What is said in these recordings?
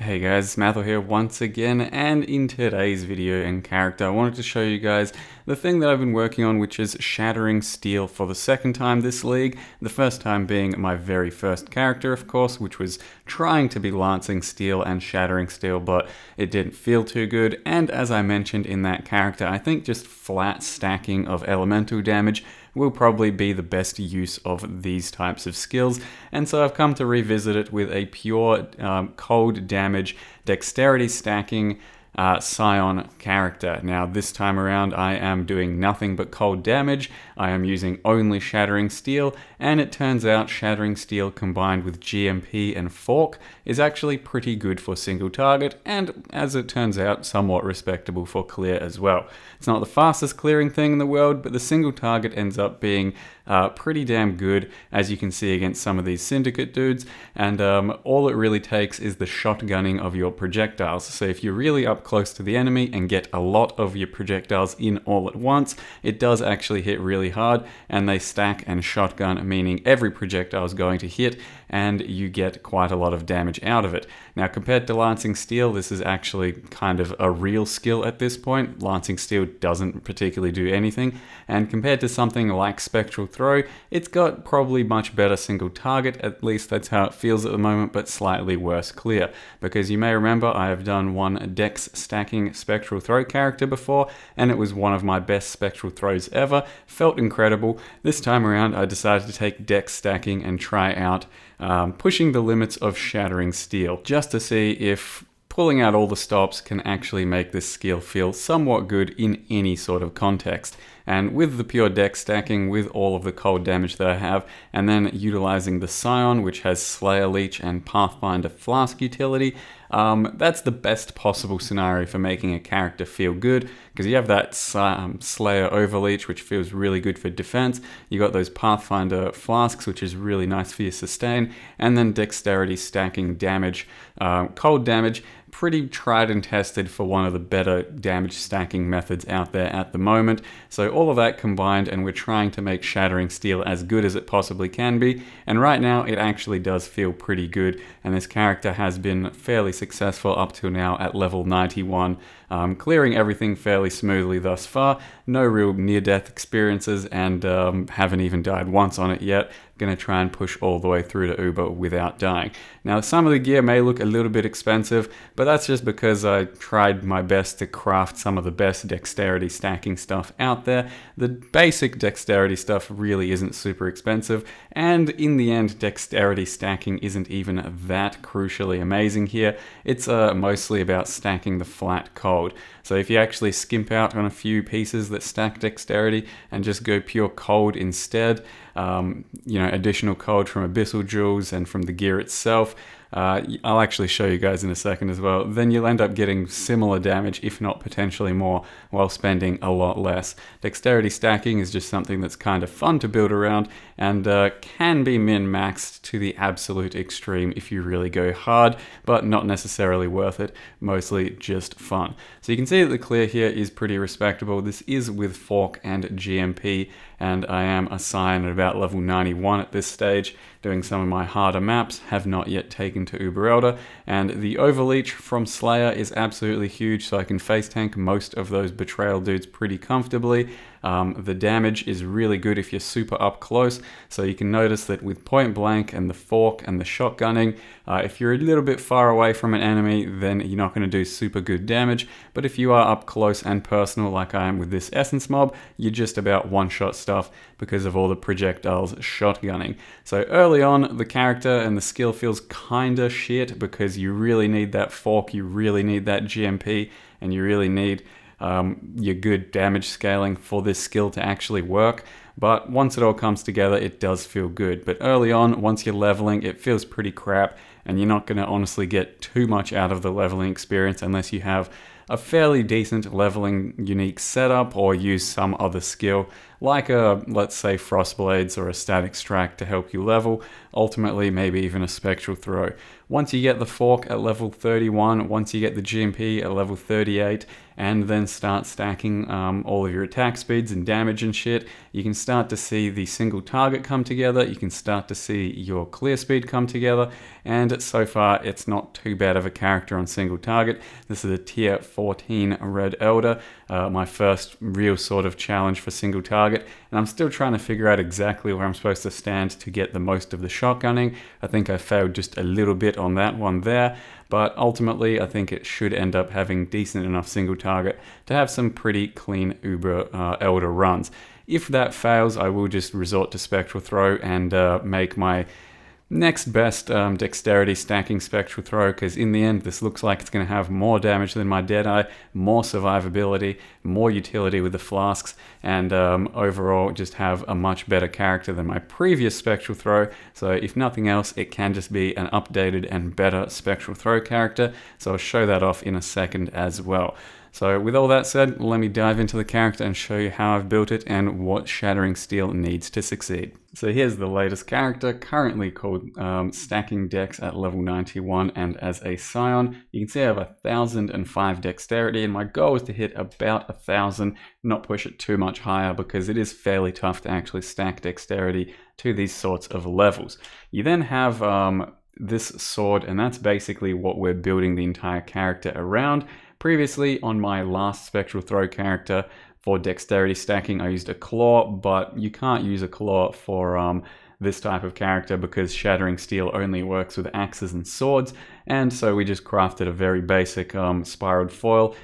Hey guys, Mathel here once again, and in today's video and character I wanted to show you guys the thing that I've been working on, which is Shattering Steel for the second time this league. The first time being my very first character, of course, which was trying to be Lancing Steel and Shattering Steel, but it didn't feel too good. And as I mentioned in that character, I think just flat stacking of elemental damage will probably be the best use of these types of skills, and so I've come to revisit it with a pure cold damage dexterity stacking Scion character. Now this time around I am doing nothing but cold damage. I am using only Shattering Steel, and it turns out Shattering Steel combined with GMP and Fork is actually pretty good for single target, and as it turns out somewhat respectable for clear as well. It's not the fastest clearing thing in the world, but the single target ends up being pretty damn good, as you can see against some of these syndicate dudes, and all it really takes is the shotgunning of your projectiles. So if you're really up close to the enemy and get a lot of your projectiles in all at once, it does actually hit really hard, and they stack and shotgun, meaning every projectile is going to hit and you get quite a lot of damage out of it. Now compared to Lancing Steel, this is actually kind of a real skill at this point. Lancing Steel doesn't particularly do anything, and compared to something like Spectral Throw, it's got probably much better single target, at least that's how it feels at the moment, but slightly worse clear. Because you may remember I have done one dex stacking Spectral Throw character before, and it was one of my best Spectral Throws ever, felt incredible. This time around I decided to take dex stacking and try out pushing the limits of Shattering Steel, just to see if pulling out all the stops can actually make this skill feel somewhat good in any sort of context. And with the pure dex stacking, with all of the cold damage that I have, and then utilizing the Scion, which has Slayer Leech and Pathfinder Flask utility, that's the best possible scenario for making a character feel good, because you have that Slayer Overleech, which feels really good for defense. You got those Pathfinder Flasks, which is really nice for your sustain, and then dexterity stacking damage, cold damage, pretty tried and tested for one of the better damage stacking methods out there at the moment. So all of that combined, and we're trying to make Shattering Steel as good as it possibly can be, and right now it actually does feel pretty good, and this character has been fairly successful up to now at level 91, clearing everything fairly smoothly thus far. No real near-death experiences, and haven't even died once on it yet. Gonna try and push all the way through to Uber without dying. Now some of the gear may look a little bit expensive, but that's just because I tried my best to craft some of the best dexterity stacking stuff out there. The basic dexterity stuff really isn't super expensive, and in the end dexterity stacking isn't even that crucially amazing here. It's mostly about stacking the flat cold. So if you actually skimp out on a few pieces that stack dexterity and just go pure cold instead, additional cold from Abyssal Jewels and from the gear itself, I'll actually show you guys in a second as well, then you'll end up getting similar damage, if not potentially more, while spending a lot less. Dexterity stacking is just something that's kind of fun to build around, and can be min-maxed to the absolute extreme if you really go hard, but not necessarily worth it, mostly just fun. So you can see that the clear here is pretty respectable. This is with Fork and GMP, and I am a Scion at about level 91 at this stage, doing some of my harder maps, have not yet taken to Uber Elder, and the Overleech from Slayer is absolutely huge, so I can face tank most of those Betrayal dudes pretty comfortably. The damage is really good if you're super up close, so you can notice that with point blank and the fork and the shotgunning, if you're a little bit far away from an enemy, then you're not going to do super good damage, but if you are up close and personal like I am with this Essence Mob, you're just about one-shot stuff because of all the projectiles shotgunning. So early on, the character and the skill feels kinda shit because you really need that fork, you really need that GMP, and you really need your good damage scaling for this skill to actually work. But once it all comes together, it does feel good. But early on, once you're leveling, it feels pretty crap, and you're not going to honestly get too much out of the leveling experience unless you have a fairly decent leveling unique setup or use some other skill like a, let's say, Frostblades or a Static Strike to help you level, ultimately maybe even a Spectral Throw. Once you get the Fork at level 31, once you get the GMP at level 38, and then start stacking all of your attack speeds and damage and shit, you can start to see the single target come together, you can start to see your clear speed come together, and so far it's not too bad of a character on single target. This is a tier 14 Red Elder, my first real sort of challenge for single target, and I'm still trying to figure out exactly where I'm supposed to stand to get the most of the shotgunning. I think I failed just a little bit on that one there, but ultimately I think it should end up having decent enough single target to have some pretty clean Uber Elder runs. If that fails, I will just resort to Spectral Throw and make my next best dexterity stacking Spectral Throw, because in the end this looks like it's going to have more damage than my Deadeye, more survivability, more utility with the flasks, and overall just have a much better character than my previous Spectral Throw. So if nothing else, it can just be an updated and better Spectral Throw character, so I'll show that off in a second as well. So with all that said, let me dive into the character and show you how I've built it and what Shattering Steel needs to succeed. So here's the latest character, currently called Stacking Dex at level 91 and as a Scion. You can see I have 1005 dexterity, and my goal is to hit about 1000, not push it too much higher because it is fairly tough to actually stack dexterity to these sorts of levels. You then have this sword, and that's basically what we're building the entire character around. Previously, on my last Spectral Throw character, for dexterity stacking, I used a claw, but you can't use a claw for this type of character because Shattering Steel only works with axes and swords, and so we just crafted a very basic spiraled foil,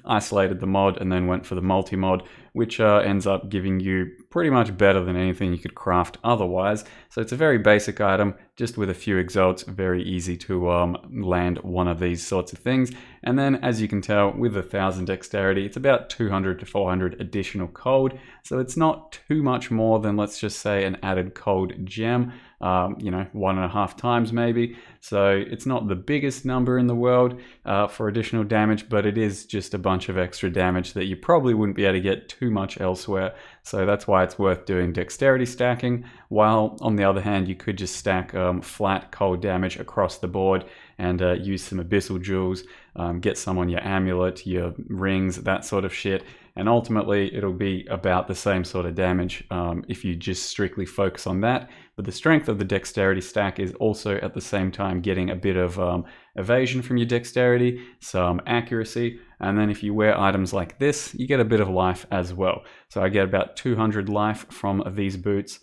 isolated the mod, and then went for the multi-mod, which ends up giving you pretty much better than anything you could craft otherwise. So it's a very basic item, just with a few exalts, very easy to land one of these sorts of things. And then, as you can tell, with 1000 dexterity, it's about 200 to 400 additional cold, so it's not too much more than, let's just say, an added cold gem, 1.5 times maybe. So it's not the biggest number in the world for additional damage, but it is just a bunch of extra damage that you probably wouldn't be able to get too much elsewhere. So that's why it's worth doing dexterity stacking, while on the other hand you could just stack flat cold damage across the board and use some abyssal jewels, get some on your amulet, your rings, that sort of shit, and ultimately it'll be about the same sort of damage if you just strictly focus on that. But the strength of the dexterity stack is also at the same time getting a bit of evasion from your dexterity, some accuracy, and then if you wear items like this, you get a bit of life as well. So I get about 200 life from these boots.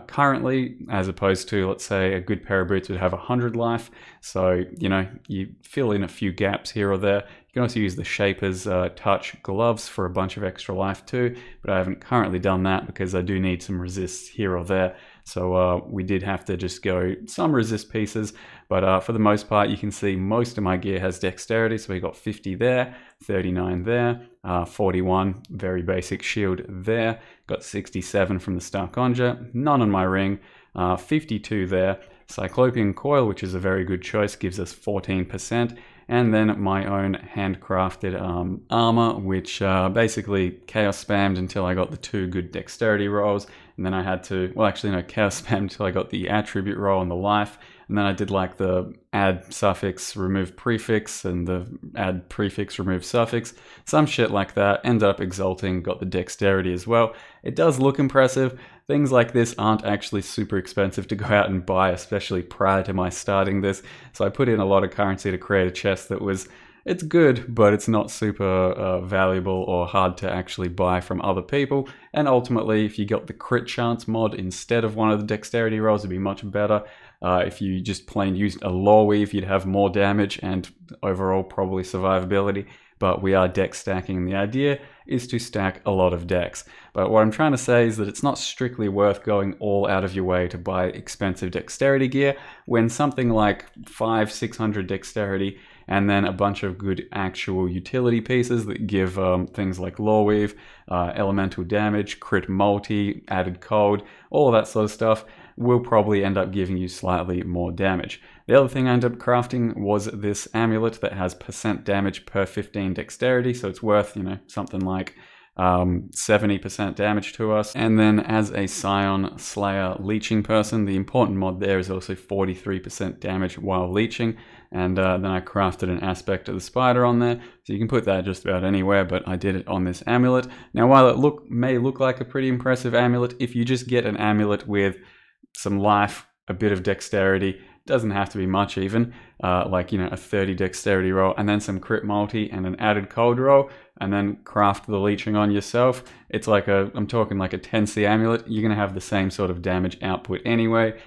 Currently, as opposed to, let's say, a good pair of boots would have 100 life. So, you fill in a few gaps here or there. You can also use the Shaper's Touch gloves for a bunch of extra life too, but I haven't currently done that because I do need some resists here or there. So we did have to just go some resist pieces, but for the most part, you can see most of my gear has dexterity. So we got 50 there, 39 there, 41, very basic shield there, got 67 from the Star Conjure, none on my ring, 52 there, Cyclopean Coil, which is a very good choice, gives us 14%, and then my own handcrafted armor, which basically chaos spammed until I got the 2 good dexterity rolls, and then I had to, chaos spammed until I got the attribute roll and the life, and then I did like the add suffix, remove prefix, and the add prefix, remove suffix, some shit like that. Ended up exalting, got the dexterity as well. It does look impressive. Things like this aren't actually super expensive to go out and buy, especially prior to my starting this. So I put in a lot of currency to create a chest that was, it's good, but it's not super valuable or hard to actually buy from other people. And ultimately, if you got the crit chance mod instead of one of the dexterity rolls, it'd be much better. If you just plain used a law weave, you'd have more damage and overall probably survivability. But we are dex stacking, and the idea is to stack a lot of dex. But what I'm trying to say is that it's not strictly worth going all out of your way to buy expensive dexterity gear when something like 500-600 dexterity and then a bunch of good actual utility pieces that give things like law weave, elemental damage, crit multi, added cold, all of that sort of stuff will probably end up giving you slightly more damage. The other thing I ended up crafting was this amulet that has % damage per 15 dexterity, so it's worth, something like 70% damage to us. And then as a Scion Slayer leeching person, the important mod there is also 43% damage while leeching. And then I crafted an aspect of the spider on there, so you can put that just about anywhere, but I did it on this amulet. Now while it may look like a pretty impressive amulet, if you just get an amulet with some life, a bit of dexterity, doesn't have to be much even, like, you know, a 30 dexterity roll, and then some crit multi and an added cold roll, and then craft the leeching on yourself. It's like I'm talking like a 10C amulet. You're going to have the same sort of damage output anyway.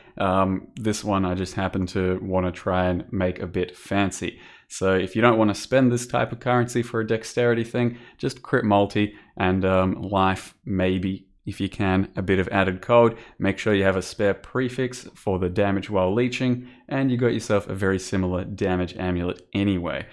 This one I just happen to want to try and make a bit fancy. So if you don't want to spend this type of currency for a dexterity thing, just crit multi and life, maybe, if you can, a bit of added cold. Make sure you have a spare prefix for the damage while leeching, and you got yourself a very similar damage amulet anyway.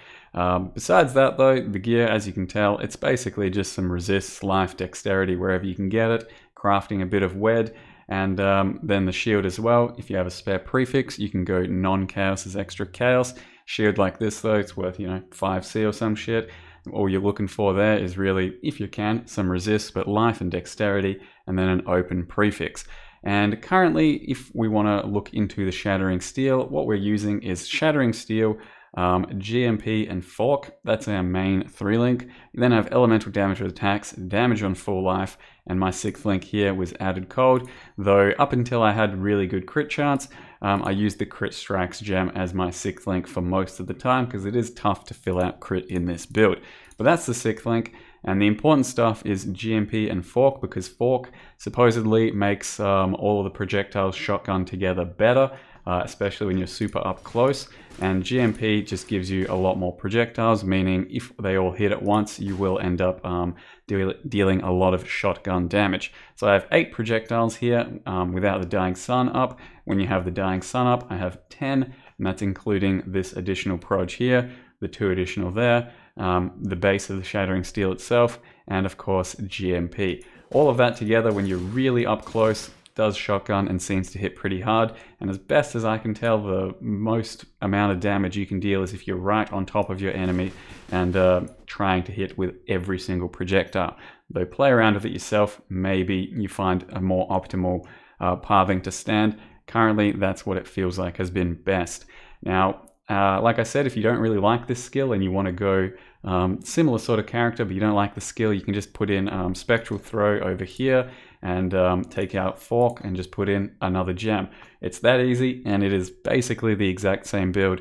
Besides that though, the gear, as you can tell, it's basically just some resists, life, dexterity, wherever you can get it, crafting a bit of wed, and then the shield as well. If you have a spare prefix, you can go non-chaos as extra chaos. Shield like this though, it's worth, you know, 5C or some shit. All you're looking for there is really, if you can, some resist, but life and dexterity, and then an open prefix. And currently, if we want to look into the Shattering Steel, what we're using is Shattering Steel, GMP and Fork. That's our main 3-link. You then have elemental damage with attacks, damage on full life, and my 6th link here was added cold, though up until I had really good crit chance, I used the Crit Strikes gem as my 6th link for most of the time, because it is tough to fill out crit in this build. But that's the 6th link, and the important stuff is GMP and Fork, because Fork supposedly makes all of the projectiles shotgun together better, especially when you're super up close, and GMP just gives you a lot more projectiles, meaning if they all hit at once, you will end up dealing a lot of shotgun damage. So I have 8 projectiles here without the Dying Sun up. When you have the Dying Sun up, I have 10, and that's including this additional proj here, the 2 additional there, the base of the Shattering Steel itself, and of course GMP. All of that together, when you're really up close, does shotgun and seems to hit pretty hard, and as best as I can tell, the most amount of damage you can deal is if you're right on top of your enemy and trying to hit with every single projectile. Though play around with it yourself, maybe you find a more optimal pathing to stand. Currently, that's what it feels like has been best. Now, like I said, if you don't really like this skill and you want to go similar sort of character, but you don't like the skill, you can just put in Spectral Throw over here and take out Fork and just put in another gem. It's that easy, and it is basically the exact same build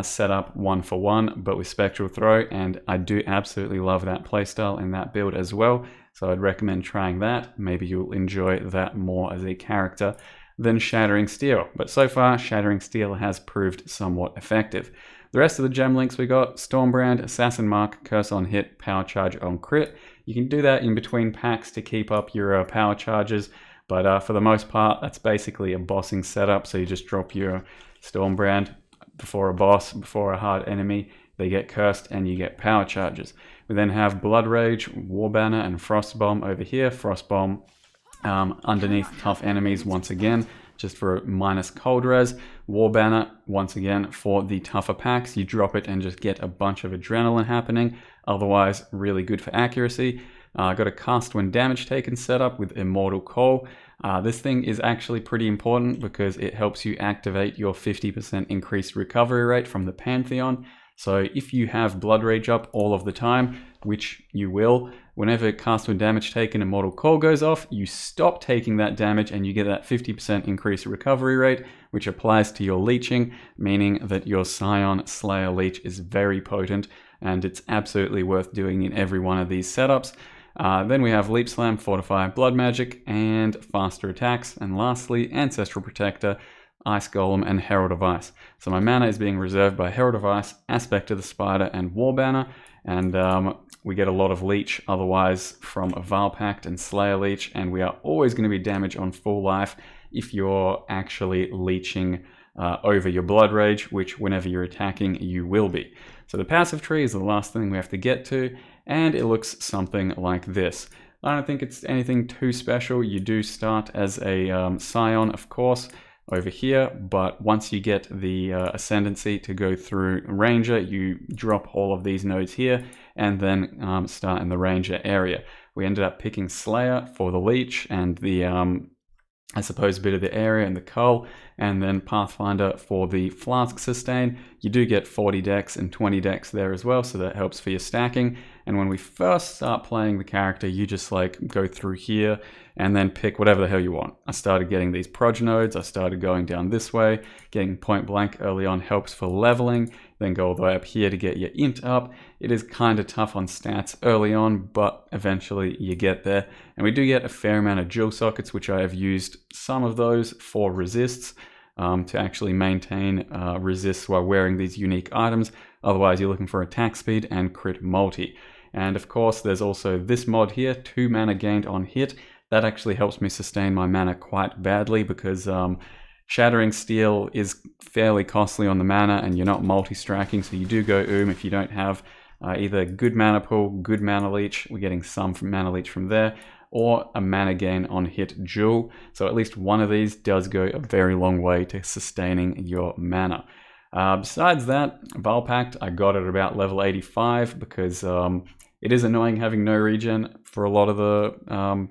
set up 1-for-1, but with Spectral Throw, and I do absolutely love that playstyle and that build as well, so I'd recommend trying that. Maybe you'll enjoy that more as a character than Shattering Steel, but so far Shattering Steel has proved somewhat effective. The rest of the gem links we got: Stormbrand, Assassin Mark, Curse on Hit, Power Charge on Crit. You can do that in between packs to keep up your power charges, but for the most part, that's basically a bossing setup. So you just drop your Stormbrand before a boss, before a hard enemy, they get cursed and you get power charges. We then have Blood Rage, War Banner, and Frost Bomb over here. Frost Bomb underneath tough enemies once again, just for minus cold res. War Banner, once again, for the tougher packs. You drop it and just get a bunch of adrenaline happening. Otherwise, really good for accuracy. Got a cast when damage taken setup with Immortal Call. This thing is actually pretty important because it helps you activate your 50% increased recovery rate from the Pantheon. So if you have Blood Rage up all of the time, which you will, whenever cast when damage taken Immortal Call goes off, you stop taking that damage and you get that 50% increased recovery rate, which applies to your leeching, meaning that your Scion Slayer leech is very potent, and it's absolutely worth doing in every one of these setups. Then we have Leap Slam, Fortify, Blood Magic, and faster attacks. And lastly, Ancestral Protector, Ice Golem, and Herald of Ice. So my mana is being reserved by Herald of Ice, Aspect of the Spider, and War Banner. And we get a lot of leech otherwise from a Val Pact and Slayer Leech, and we are always going to be damaged on full life if you're actually leeching over your Blood Rage, which whenever you're attacking, you will be. So the passive tree is the last thing we have to get to, and it looks something like this. I don't think it's anything too special. You do start as a Scion, of course, over here, but once you get the ascendancy to go through Ranger, you drop all of these nodes here and then start in the Ranger area. We ended up picking Slayer for the Leech and the I suppose a bit of the area and the cull, and then Pathfinder for the Flask sustain. You do get 40 dex and 20 dex there as well, so that helps for your stacking. And when we first start playing the character, you just like go through here and then pick whatever the hell you want. I started getting these proj nodes, I started going down this way, getting point blank early on helps for leveling, then go all the way up here to get your int up. It is kind of tough on stats early on, but eventually you get there. And we do get a fair amount of jewel sockets, which I have used some of those for resists to actually maintain resists while wearing these unique items. Otherwise, you're looking for attack speed and crit multi. And of course, there's also this mod here, 2 mana gained on hit. That actually helps me sustain my mana quite badly because Shattering Steel is fairly costly on the mana and you're not multi-striking, so you do go if you don't have either good mana pool, good mana leech, we're getting some from mana leech from there, or a mana gain on hit jewel. So at least one of these does go a very long way to sustaining your mana. Besides that, Valpact, I got it about level 85 because it is annoying having no regen for a lot of the,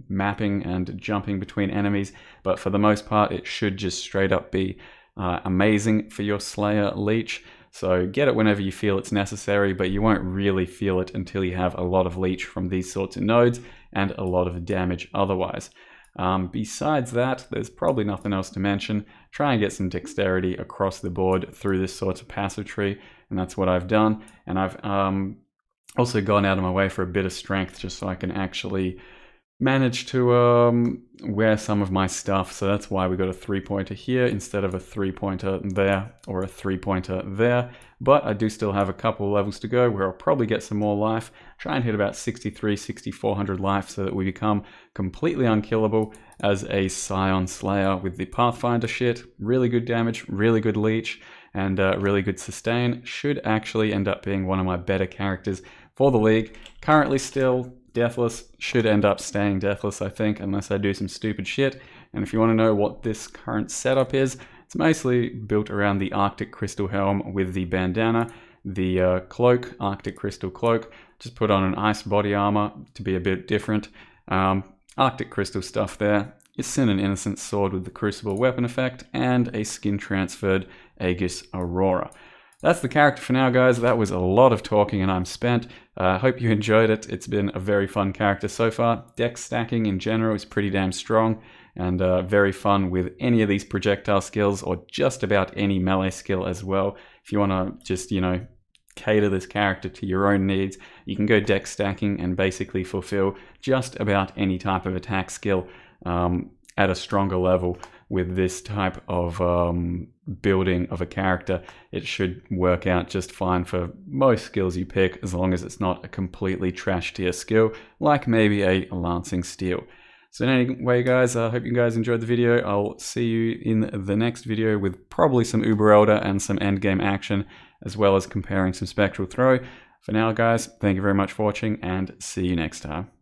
mapping and jumping between enemies, but for the most part, it should just straight up be amazing for your Slayer Leech. So get it whenever you feel it's necessary, but you won't really feel it until you have a lot of leech from these sorts of nodes and a lot of damage otherwise. Besides that, there's probably nothing else to mention. Try and get some dexterity across the board through this sort of passive tree, and that's what I've done. And I've also gone out of my way for a bit of strength just so I can actually manage to wear some of my stuff. So that's why we got a 3-pointer here instead of a 3-pointer there or a 3-pointer there. But I do still have a couple of levels to go where I'll probably get some more life. Try and hit about 6,400 life so that we become completely unkillable as a Scion Slayer with the Pathfinder shit. Really good damage, really good leech, and really good sustain. Should actually end up being one of my better characters for the league. Currently still Deathless, should end up staying Deathless, I think, unless I do some stupid shit. And if you want to know what this current setup is, it's mostly built around the Arctic Crystal Helm with the bandana, the cloak, Arctic Crystal Cloak, just put on an ice body armor to be a bit different. Arctic Crystal stuff there, your Sin and Innocence sword with the Crucible weapon effect, and a skin transferred Aegis Aurora. That's the character for now, guys. That was a lot of talking and I'm spent. Hope you enjoyed it. It's been a very fun character so far. Dex stacking in general is pretty damn strong and very fun with any of these projectile skills or just about any melee skill as well. If you want to just, cater this character to your own needs, you can go dex stacking and basically fulfill just about any type of attack skill at a stronger level. With this type of building of a character, it should work out just fine for most skills you pick, as long as it's not a completely trash tier skill, like maybe a Lancing Steel. So anyway, guys, I hope you guys enjoyed the video. I'll see you in the next video with probably some Uber Elder and some endgame action, as well as comparing some Spectral Throw. For now, guys, thank you very much for watching, and see you next time.